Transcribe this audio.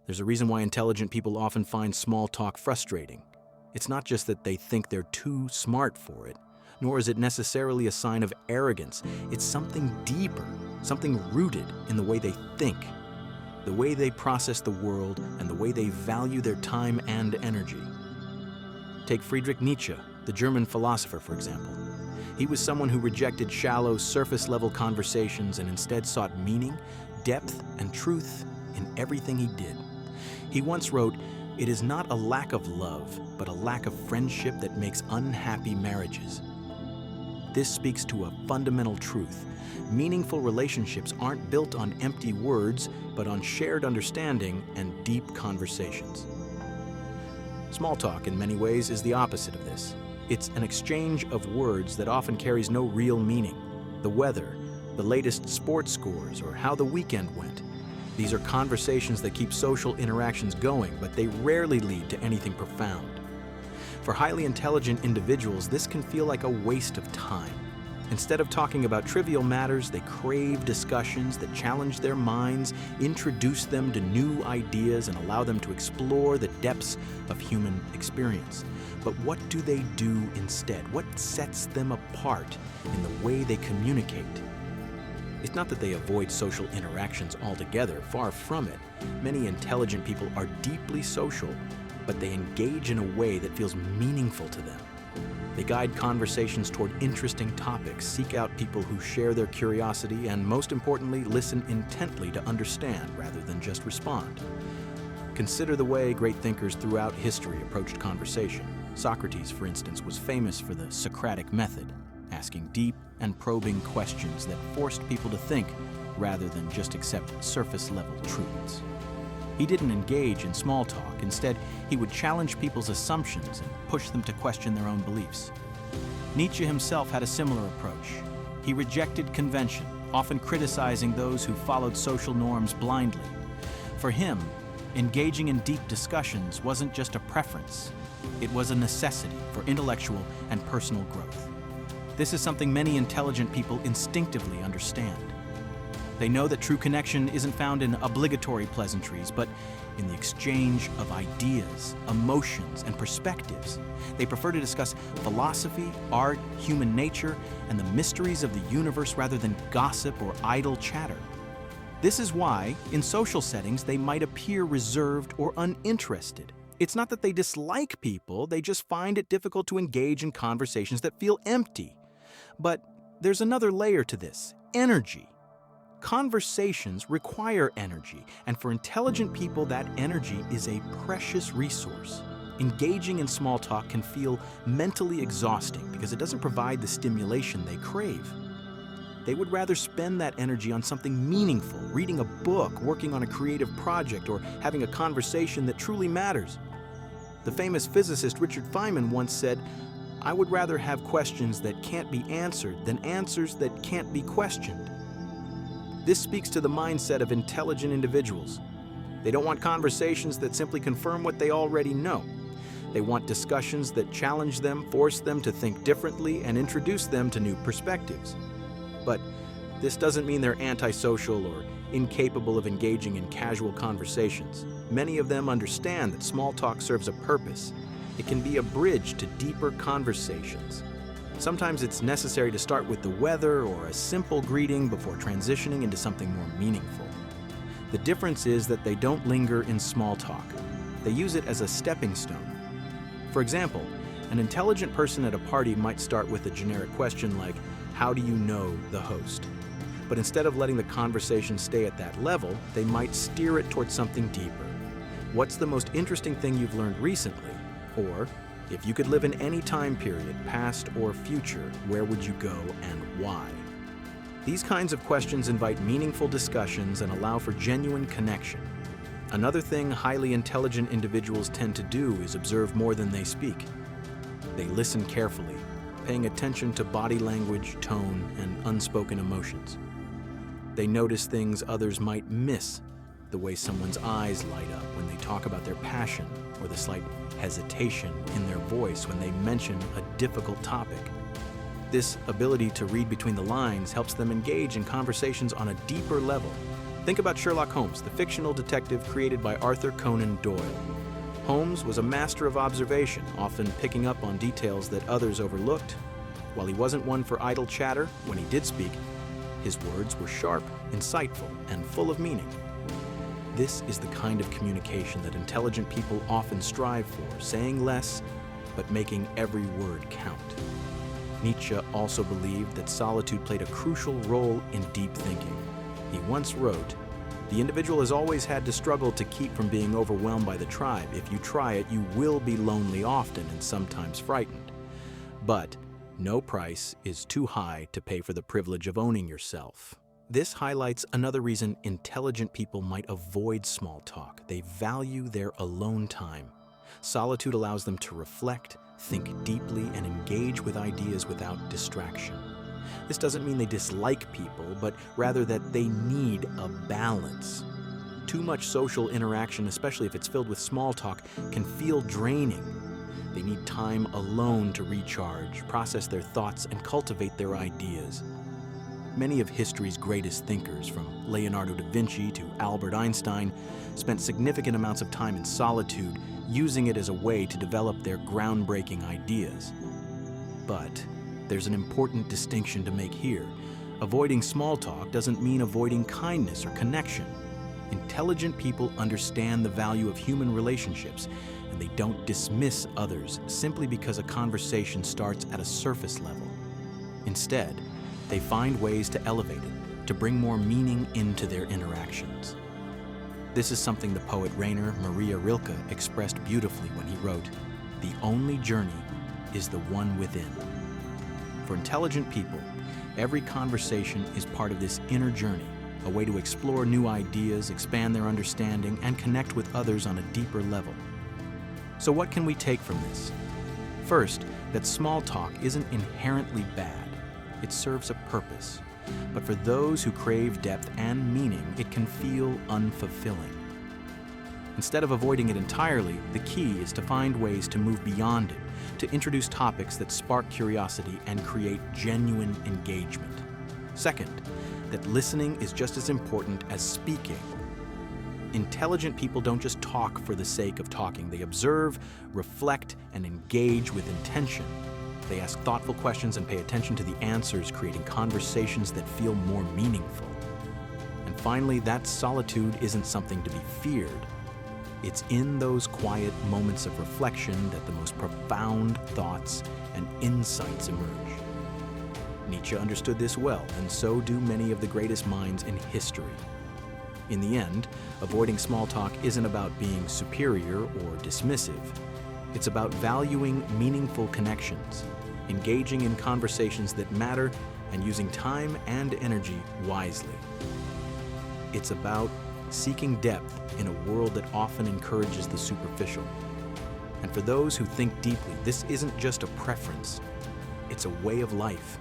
There's a reason why intelligent people often find small talk frustrating. It's not just that they think they're too smart for it, nor is it necessarily a sign of arrogance. It's something deeper, something rooted in the way they think, the way they process the world, and the way they value their time and energy. Take Friedrich Nietzsche, the German philosopher, for example. He was someone who rejected shallow, surface-level conversations and instead sought meaning, depth, and truth in everything he did. He once wrote, "It is not a lack of love, but a lack of friendship that makes unhappy marriages." This speaks to a fundamental truth. Meaningful relationships aren't built on empty words, but on shared understanding and deep conversations. Small talk, in many ways, is the opposite of this. It's an exchange of words that often carries no real meaning. The weather, the latest sports scores, or how the weekend went. These are conversations that keep social interactions going, but they rarely lead to anything profound. For highly intelligent individuals, this can feel like a waste of time. Instead of talking about trivial matters, they crave discussions that challenge their minds, introduce them to new ideas, and allow them to explore the depths of human experience. But what do they do instead? What sets them apart in the way they communicate? It's not that they avoid social interactions altogether, far from it. Many intelligent people are deeply social, but they engage in a way that feels meaningful to them. They guide conversations toward interesting topics, seek out people who share their curiosity, and most importantly, listen intently to understand rather than just respond. Consider the way great thinkers throughout history approached conversation. Socrates, for instance, was famous for the Socratic method, asking deep and probing questions that forced people to think rather than just accept surface-level truths. He didn't engage in small talk. Instead, he would challenge people's assumptions and push them to question their own beliefs. Nietzsche himself had a similar approach. He rejected convention, often criticizing those who followed social norms blindly. For him, engaging in deep discussions wasn't just a preference. It was a necessity for intellectual and personal growth. This is something many intelligent people instinctively understand. They know that true connection isn't found in obligatory pleasantries, but in the exchange of ideas, emotions, and perspectives. They prefer to discuss philosophy, art, human nature, and the mysteries of the universe rather than gossip or idle chatter. This is why, in social settings, they might appear reserved or uninterested. It's not that they dislike people, they just find it difficult to engage in conversations that feel empty. But there's another layer to this: energy. Conversations require energy, and for intelligent people, that energy is a precious resource. Engaging in small talk can feel mentally exhausting because it doesn't provide the stimulation they crave. They would rather spend that energy on something meaningful, reading a book, working on a creative project, or having a conversation that truly matters. The famous physicist Richard Feynman once said, "I would rather have questions that can't be answered than answers that can't be questioned." This speaks to the mindset of intelligent individuals. They don't want conversations that simply confirm what they already know. They want discussions that challenge them, force them to think differently, and introduce them to new perspectives. But this doesn't mean they're antisocial or incapable of engaging in casual conversations. Many of them understand that small talk serves a purpose. It can be a bridge to deeper conversations. Sometimes it's necessary to start with the weather or a simple greeting before transitioning into something more meaningful. The difference is that they don't linger in small talk. They use it as a stepping stone. For example, an intelligent person at a party might start with a generic question like, "How do you know the host?" But instead of letting the conversation stay at that level, they might steer it towards something deeper. "What's the most interesting thing you've learned recently?" Or, "If you could live in any time period, past or future, where would you go and why?" These kinds of questions invite meaningful discussions and allow for genuine connection. Another thing highly intelligent individuals tend to do is observe more than they speak. They listen carefully, paying attention to body language, tone, and unspoken emotions. They notice things others might miss, the way someone's eyes light up when they talk about their passion, or the slight hesitation in their voice when they mention a difficult topic. This ability to read between the lines helps them engage in conversations on a deeper level, Think about Sherlock Holmes, the fictional detective created by Arthur Conan Doyle. Holmes was a master of observation, often picking up on details that others overlooked. While he wasn't one for idle chatter, when he did speak, his words were sharp, insightful, and full of meaning. This is the kind of communication that intelligent people often strive for, saying less, but making every word count. Nietzsche also believed that solitude played a crucial role in deep thinking. He once wrote, "The individual has always had to struggle to keep from being overwhelmed by the tribe. If you try it, you will be lonely often and sometimes frightened. But no price is too high to pay for the privilege of owning yourself." This highlights another reason intelligent people might avoid small talk. They value their alone time. Solitude allows them to reflect, think deeply, and engage with ideas without distraction. This doesn't mean they dislike people, but rather that they need a balance. Too much social interaction, especially if it's filled with small talk, can feel draining. They need time alone to recharge, process their thoughts, and cultivate their ideas. Many of history's greatest thinkers, from Leonardo da Vinci to Albert Einstein, spent significant amounts of time in solitude, using it as a way to develop their groundbreaking ideas. But there's an important distinction to make here. Avoiding small talk doesn't mean avoiding kindness or connection. Intelligent people understand the value of human relationships, and they don't dismiss others simply because a conversation starts at a surface level. Instead, they find ways to elevate it, to bring more meaning into their interactions. This is something the poet Rainer Maria Rilke expressed beautifully when he wrote, "The only journey is the one within." For intelligent people, every conversation is part of this inner journey, a way to explore new ideas, expand their understanding, and connect with others on a deeper level. So what can we take from this? First, that small talk isn't inherently bad. It serves a purpose. But for those who crave depth and meaning, it can feel unfulfilling. Instead of avoiding it entirely, the key is to find ways to move beyond it, to introduce topics that spark curiosity and create genuine engagement. Second, that listening is just as important as speaking. Intelligent people don't just talk for the sake of talking. They observe, reflect, and engage with intention. They ask thoughtful questions and pay attention to the answers, creating conversations that feel more meaningful. And finally, that solitude isn't something to be feared. It's in those quiet moments of reflection that the most profound thoughts and insights emerge. Nietzsche understood this well, and so do many of the greatest minds in history. In the end, avoiding small talk isn't about being superior or dismissive. It's about valuing meaningful connections, engaging in conversations that matter, and using time and energy wisely. It's about seeking depth in a world that often encourages the superficial. And for those who think deeply, this isn't just a preference, it's a way of life.